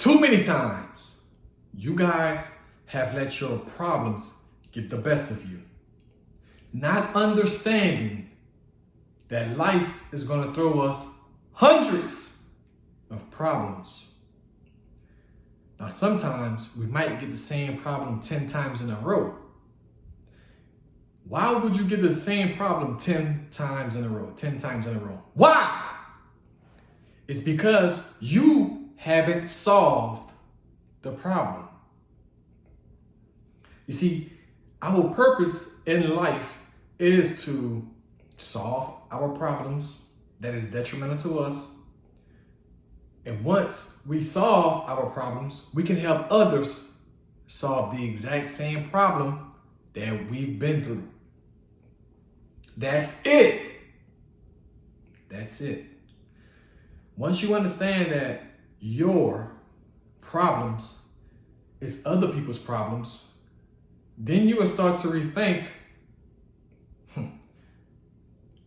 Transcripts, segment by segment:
Too many times, you guys have let your problems get the best of you. Not understanding that life is going to throw us hundreds of problems. Now, sometimes we might get the same problem 10 times in a row. Why would you get the same problem 10 times in a row? 10 times in a row. Why? It's because you haven't solved the problem. You see, our purpose in life is to solve our problems that is detrimental to us. And once we solve our problems, we can help others solve the exact same problem that we've been through. That's it. That's it. Once you understand that your problems is other people's problems, then you will start to rethink,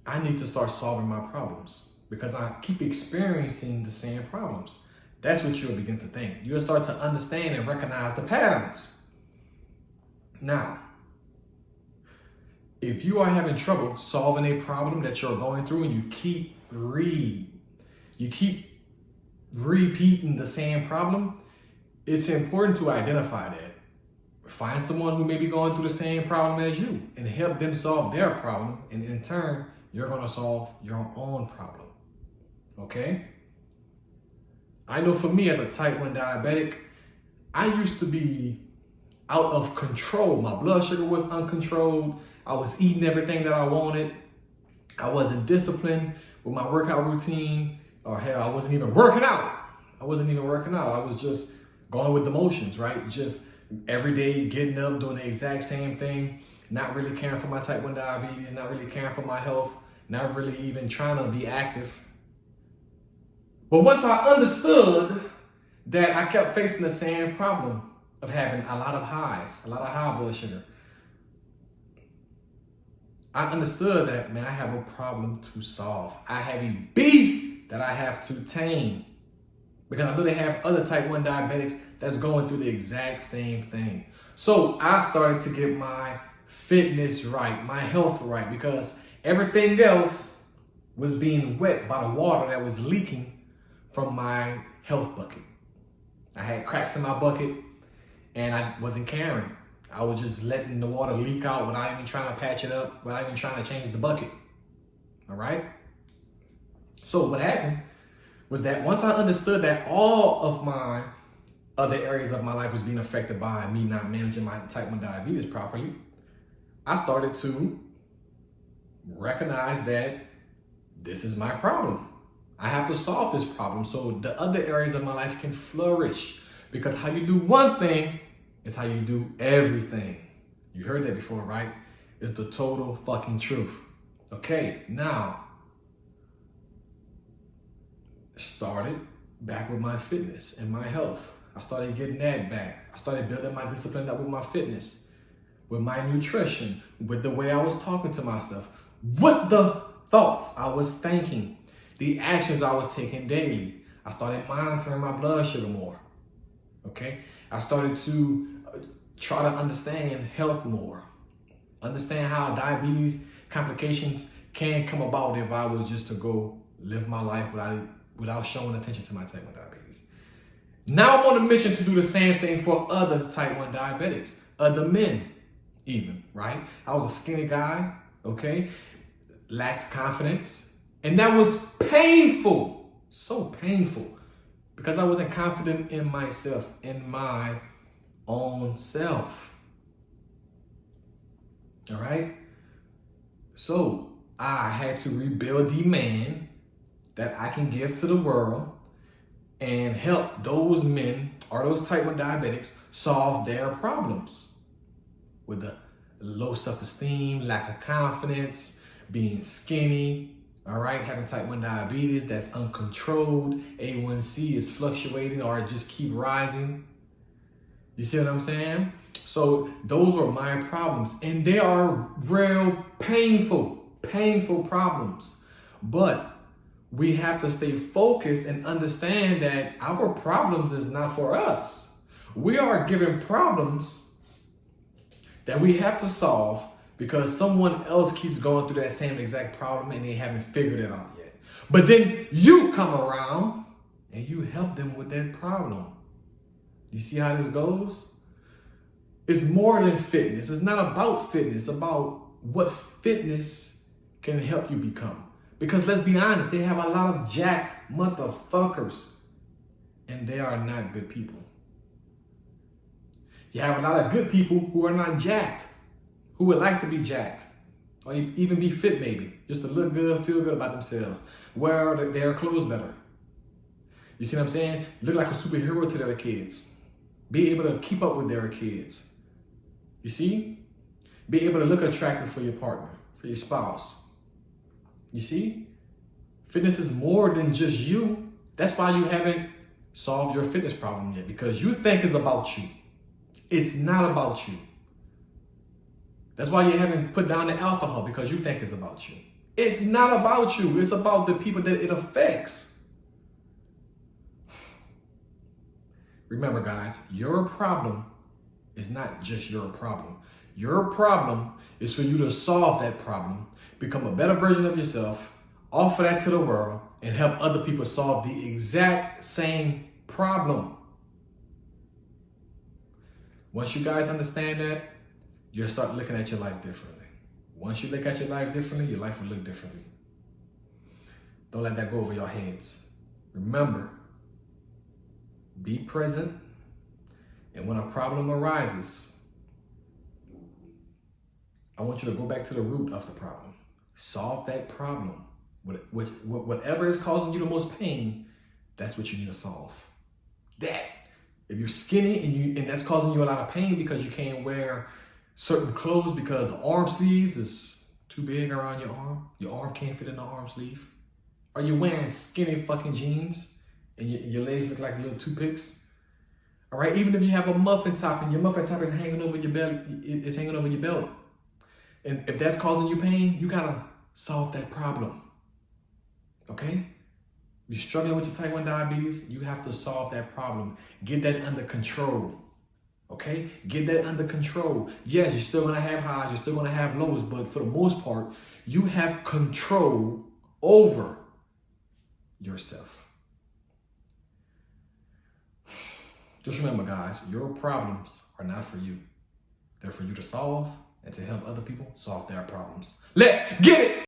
I need to start solving my problems because I keep experiencing the same problems. That's what you'll begin to think. You'll start to understand and recognize the patterns. Now, if you are having trouble solving a problem that you're going through and you keep repeating the same problem, it's important to identify that. Find someone who may be going through the same problem as you and help them solve their problem. And in turn, you're going to solve your own problem. Okay? I know for me as a type 1 diabetic, I used to be out of control. My blood sugar was uncontrolled. I was eating everything that I wanted. I wasn't disciplined with my workout routine, or hell, I wasn't even working out. I was just going with the motions, right? Just every day getting up, doing the exact same thing, not really caring for my type 1 diabetes, not really caring for my health, not really even trying to be active. But once I understood that I kept facing the same problem of having a lot of highs, a lot of high blood sugar, I understood that, man, I have a problem to solve. I have a beast that I have to tame. Because I know they have other type 1 diabetics that's going through the exact same thing. So I started to get my fitness right, my health right, because everything else was being wet by the water that was leaking from my health bucket. I had cracks in my bucket and I wasn't caring. I was just letting the water leak out without even trying to patch it up, without even trying to change the bucket. All right? So what happened was that once I understood that all of my other areas of my life was being affected by me not managing my type 1 diabetes properly, I started to recognize that this is my problem. I have to solve this problem so the other areas of my life can flourish. Because how you do one thing is how you do everything. You heard that before, right? It's the total fucking truth. Okay, now, started back with my fitness and my health. I started getting that back. I started building my discipline up with my fitness, with my nutrition, with the way I was talking to myself, with the thoughts I was thinking, the actions I was taking daily. I started monitoring my blood sugar more. Okay? I started to try to understand health more. Understand how diabetes complications can come about if I was just to go live my life without showing attention to my type 1 diabetes. Now I'm on a mission to do the same thing for other type 1 diabetics, other men even, right? I was a skinny guy, okay? Lacked confidence. And that was painful, so painful, because I wasn't confident in myself, in my own self. All right? So I had to rebuild the man that I can give to the world and help those men or those type 1 diabetics solve their problems with the low self-esteem, lack of confidence, being skinny, all right, having type 1 diabetes that's uncontrolled, A1C is fluctuating or just keep rising. You see what I'm saying? So those were my problems, and they are real painful problems. But we have to stay focused and understand that our problems is not for us. We are given problems that we have to solve because someone else keeps going through that same exact problem and they haven't figured it out yet. But then you come around and you help them with that problem. You see how this goes? It's more than fitness. It's not about fitness, it's about what fitness can help you become. Because let's be honest, they have a lot of jacked motherfuckers and they are not good people. You have a lot of good people who are not jacked, who would like to be jacked or even be fit maybe, just to look good, feel good about themselves, wear their clothes better. You see what I'm saying? Look like a superhero to their kids. Be able to keep up with their kids. You see? Be able to look attractive for your partner, for your spouse. You see? Fitness is more than just you. That's why you haven't solved your fitness problem yet, because you think it's about you. It's not about you. That's why you haven't put down the alcohol, because you think it's about you. It's not about you. It's about the people that it affects. Remember, guys, your problem is not just your problem. Your problem is for you to solve that problem, become a better version of yourself, offer that to the world, and help other people solve the exact same problem. Once you guys understand that, you'll start looking at your life differently. Once you look at your life differently, your life will look differently. Don't let that go over your heads. Remember, be present, and when a problem arises, I want you to go back to the root of the problem. Solve that problem. Whatever is causing you the most pain, that's what you need to solve. That. If you're skinny and that's causing you a lot of pain because you can't wear certain clothes because the arm sleeves is too big around your arm can't fit in the arm sleeve. Are you wearing skinny fucking jeans and your legs look like little toothpicks? All right, even if you have a muffin top and your muffin top is hanging over your belt, it's hanging over your belt. And if that's causing you pain, you gotta solve that problem. Okay? You're struggling with your type 1 diabetes, you have to solve that problem. Get that under control. Okay? Get that under control. Yes, you're still gonna have highs, you're still gonna have lows, but for the most part, you have control over yourself. Just remember, guys, your problems are not for you. They're for you to solve and to help other people solve their problems. Let's get it!